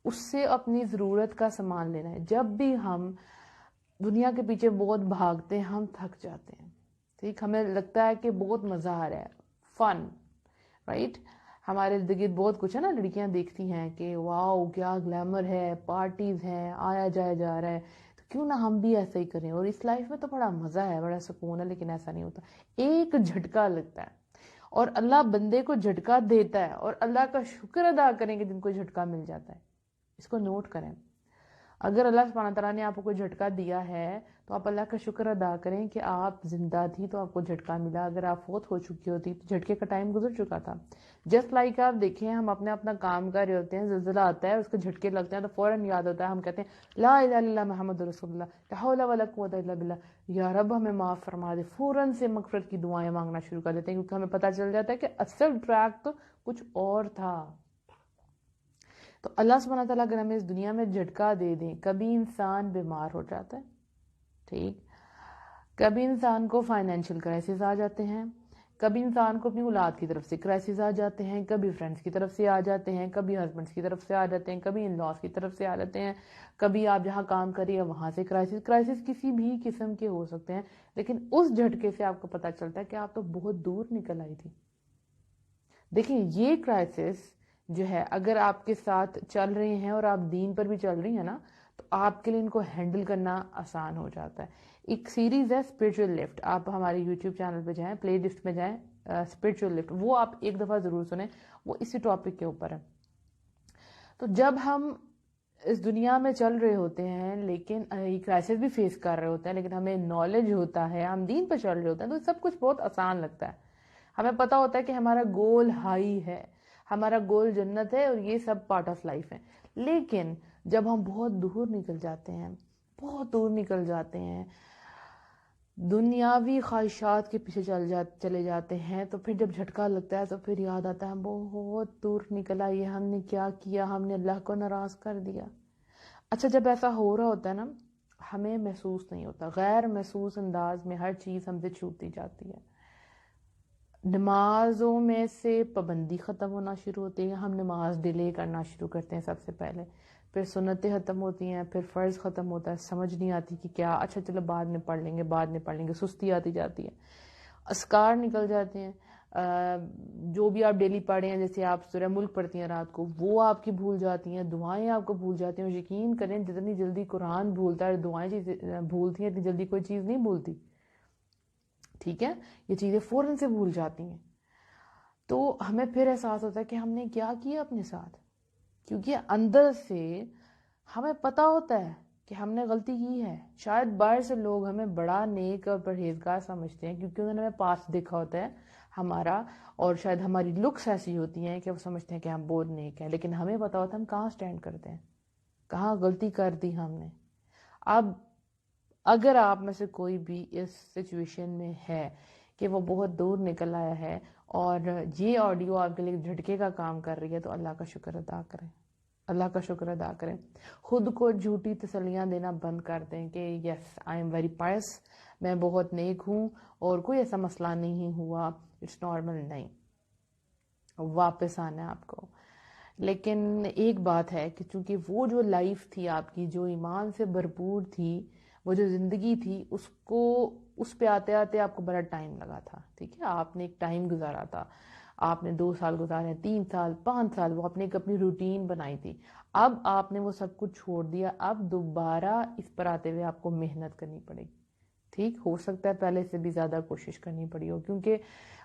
اس سے اپنی ضرورت کا سامان لینا ہے. جب بھی ہم دنیا کے پیچھے بہت بھاگتے ہیں ہم تھک جاتے ہیں. ٹھیک، ہمیں لگتا ہے کہ بہت مزہ آ رہا ہے، فن، رائٹ. ہمارے ارد گرد بہت کچھ ہے نا، لڑکیاں دیکھتی ہیں کہ واؤ کیا گلیمر ہے، پارٹیز ہیں، آیا جایا جا رہا ہے، تو کیوں نہ ہم بھی ایسا ہی کریں. اور اس لائف میں تو بڑا مزہ ہے، بڑا سکون ہے، لیکن ایسا نہیں ہوتا. ایک جھٹکا لگتا ہے اور اللہ بندے کو جھٹکا دیتا ہے، اور اللہ کا شکر ادا کریں کہ جن کو جھٹکا مل جاتا ہے. اس کو نوٹ کریں. اگر اللہ سبحانہ تعالیٰ نے آپ کو کوئی جھٹکا دیا ہے تو آپ اللہ کا شکر ادا کریں کہ آپ زندہ تھی تو آپ کو جھٹکا ملا. اگر آپ فوت ہو چکی ہوتی تو جھٹکے کا ٹائم گزر چکا تھا. جسٹ لائک آپ دیکھیں، ہم اپنا کام کر رہے ہوتے ہیں، زلزلہ آتا ہے، اس کے جھٹکے لگتے ہیں تو فوراً یاد ہوتا ہے، ہم کہتے ہیں لا الہ الا اللہ محمد رسول اللہ، لا حول ولا قوت الا باللہ، یا رب ہمیں معاف فرما دے. فوراً سے مغفرت کی دعائیں مانگنا شروع کر دیتے ہیں، کیونکہ ہمیں پتہ چل جاتا ہے کہ اصل ٹریک تو کچھ اور تھا. تو اللہ سبحانہ تعالیٰ اگر ہمیں اس دنیا میں جھٹکا دے دیں، کبھی انسان بیمار ہو جاتا ہے، ٹھیک، کبھی انسان کو فائنینشیل کرائسس آ جاتے ہیں، کبھی انسان کو اپنی اولاد کی طرف سے کرائسس آ جاتے ہیں، کبھی فرینڈس کی طرف سے آ جاتے ہیں، کبھی ہسبینڈس کی طرف سے آ جاتے ہیں، کبھی ان لاس کی طرف سے آ جاتے ہیں، کبھی آپ جہاں کام کریے وہاں سے کرائسس کسی بھی قسم کے ہو سکتے ہیں. لیکن اس جھٹکے سے آپ کو پتہ چلتا ہے کہ آپ تو بہت دور نکل آئی تھی. دیکھیں یہ کرائسس جو ہے اگر آپ کے ساتھ چل رہے ہیں اور آپ دین پر بھی چل رہی ہیں نا، تو آپ کے لیے ان کو ہینڈل کرنا آسان ہو جاتا ہے. ایک سیریز ہے اسپرچل لفٹ، آپ ہمارے یوٹیوب چینل پہ جائیں، پلے لسٹ میں جائیں، اسپرچل لفٹ، وہ آپ ایک دفعہ ضرور سنیں، وہ اسی ٹاپک کے اوپر ہے. تو جب ہم اس دنیا میں چل رہے ہوتے ہیں لیکن کرائسس بھی فیس کر رہے ہوتے ہیں، لیکن ہمیں نالج ہوتا ہے، ہم دین پہ چل رہے ہوتے ہیں، تو سب کچھ بہت آسان لگتا ہے. ہمیں پتہ ہوتا ہے کہ ہمارا گول ہائی ہے، ہمارا گول جنت ہے، اور یہ سب پارٹ آف لائف ہے. لیکن جب ہم بہت دور نکل جاتے ہیں، بہت دور نکل جاتے ہیں، دنیاوی خواہشات کے پیچھے چلے جاتے ہیں، تو پھر جب جھٹکا لگتا ہے تو پھر یاد آتا ہے بہت دور نکلا، یہ ہم نے کیا کیا، ہم نے اللہ کو ناراض کر دیا. اچھا جب ایسا ہو رہا ہوتا ہے نا، ہمیں محسوس نہیں ہوتا، غیر محسوس انداز میں ہر چیز ہم سے چھوٹتی جاتی ہے. نمازوں میں سے پابندی ختم ہونا شروع ہوتی ہے، ہم نماز ڈیلے کرنا شروع کرتے ہیں سب سے پہلے، پھر سنتیں ختم ہوتی ہیں، پھر فرض ختم ہوتا ہے، سمجھ نہیں آتی کہ کیا، اچھا چلو بعد میں پڑھ لیں گے، بعد میں پڑھ لیں گے، سستی آتی جاتی ہے، اذکار نکل جاتے ہیں. جو بھی آپ ڈیلی پڑھیں ہیں، جیسے آپ سورہ ملک پڑھتی ہیں رات کو، وہ آپ کی بھول جاتی ہیں، دعائیں آپ کو بھول جاتی ہیں. اور یقین کریں جتنی جلدی قرآن بھولتا ہے، دعائیں بھولتی ہیں، اتنی جلدی کوئی چیز نہیں بھولتی. ٹھیک ہے، یہ چیزیں فوراً سے بھول جاتی ہیں. تو ہمیں پھر احساس ہوتا ہے کہ ہم نے کیا کیا اپنے ساتھ، کیونکہ اندر سے ہمیں پتہ ہوتا ہے کہ ہم نے غلطی کی ہے. شاید باہر سے لوگ ہمیں بڑا نیک اور پرہیزگار سمجھتے ہیں، کیونکہ انہوں نے ہمیں پاس دیکھا ہوتا ہے ہمارا، اور شاید ہماری لکس ایسی ہوتی ہیں کہ وہ سمجھتے ہیں کہ ہم بہت نیک ہیں. لیکن ہمیں پتہ ہوتا ہے ہم کہاں سٹینڈ کرتے ہیں، کہاں غلطی کر دی ہم نے. اب اگر آپ میں سے کوئی بھی اس سچویشن میں ہے کہ وہ بہت دور نکل آیا ہے اور یہ آڈیو آپ کے لیے جھٹکے کا کام کر رہی ہے، تو اللہ کا شکر ادا کریں، اللہ کا شکر ادا کریں. خود کو جھوٹی تسلیاں دینا بند کر دیں کہ یس آئی ایم ویری پائس، میں بہت نیک ہوں اور کوئی ایسا مسئلہ نہیں ہوا، اٹس نارمل. نہیں، واپس آنا ہے آپ کو. لیکن ایک بات ہے کہ چونکہ وہ جو لائف تھی آپ کی، جو ایمان سے بھرپور تھی، وہ جو زندگی تھی، اس پہ آتے آتے آپ کو بڑا ٹائم لگا تھا. ٹھیک ہے، آپ نے ایک ٹائم گزارا تھا، آپ نے 2 سال گزارے، 3 سال، 5 سال، وہ اپنی روٹین بنائی تھی. اب آپ نے وہ سب کچھ چھوڑ دیا، اب دوبارہ اس پر آتے ہوئے آپ کو محنت کرنی پڑے گی. ٹھیک، ہو سکتا ہے پہلے سے بھی زیادہ کوشش کرنی پڑی ہو، کیونکہ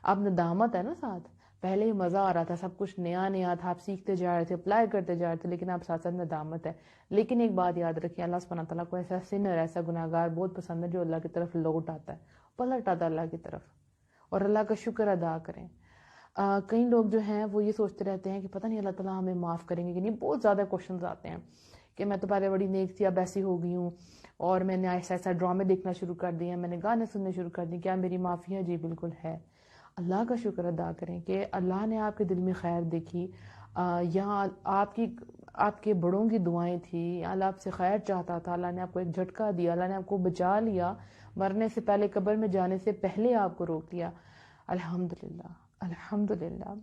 اب ندامت ہے نا ساتھ. پہلے ہی مزہ آ رہا تھا، سب کچھ نیا نیا تھا، آپ سیکھتے جا رہے تھے، اپلائی کرتے جا رہے تھے، لیکن آپ ساتھ ساتھ ندامت ہے. لیکن ایک بات یاد رکھیں، اللہ سبحانہ تعالیٰ کو ایسا سنر، ایسا گناہگار بہت پسند ہے جو اللہ کی طرف لوٹ آتا ہے، پلٹ آتا ہے اللہ کی طرف، اور اللہ کا شکر ادا کریں. کئی لوگ جو ہیں وہ یہ سوچتے رہتے ہیں کہ پتہ نہیں اللہ تعالیٰ ہمیں معاف کریں گے کہ نہیں. بہت زیادہ کوشچنز آتے ہیں کہ میں تو پہلے بڑی نیک تھی، اب ایسی ہو گئی ہوں، اور میں نے ایسا ایسا ڈرامے دیکھنا شروع کر دیے ہیں، میں نے گانے سننے شروع کر دیے، کیا میری معافی ہے؟ جی بالکل ہے. اللہ کا شکر ادا کریں کہ اللہ نے آپ کے دل میں خیر دیکھی، یہاں آپ کے بڑوں کی دعائیں تھی، اللہ آپ سے خیر چاہتا تھا، اللہ نے آپ کو ایک جھٹکا دیا، اللہ نے آپ کو بچا لیا، مرنے سے پہلے، قبر میں جانے سے پہلے آپ کو روک لیا. الحمدللہ، الحمدللہ.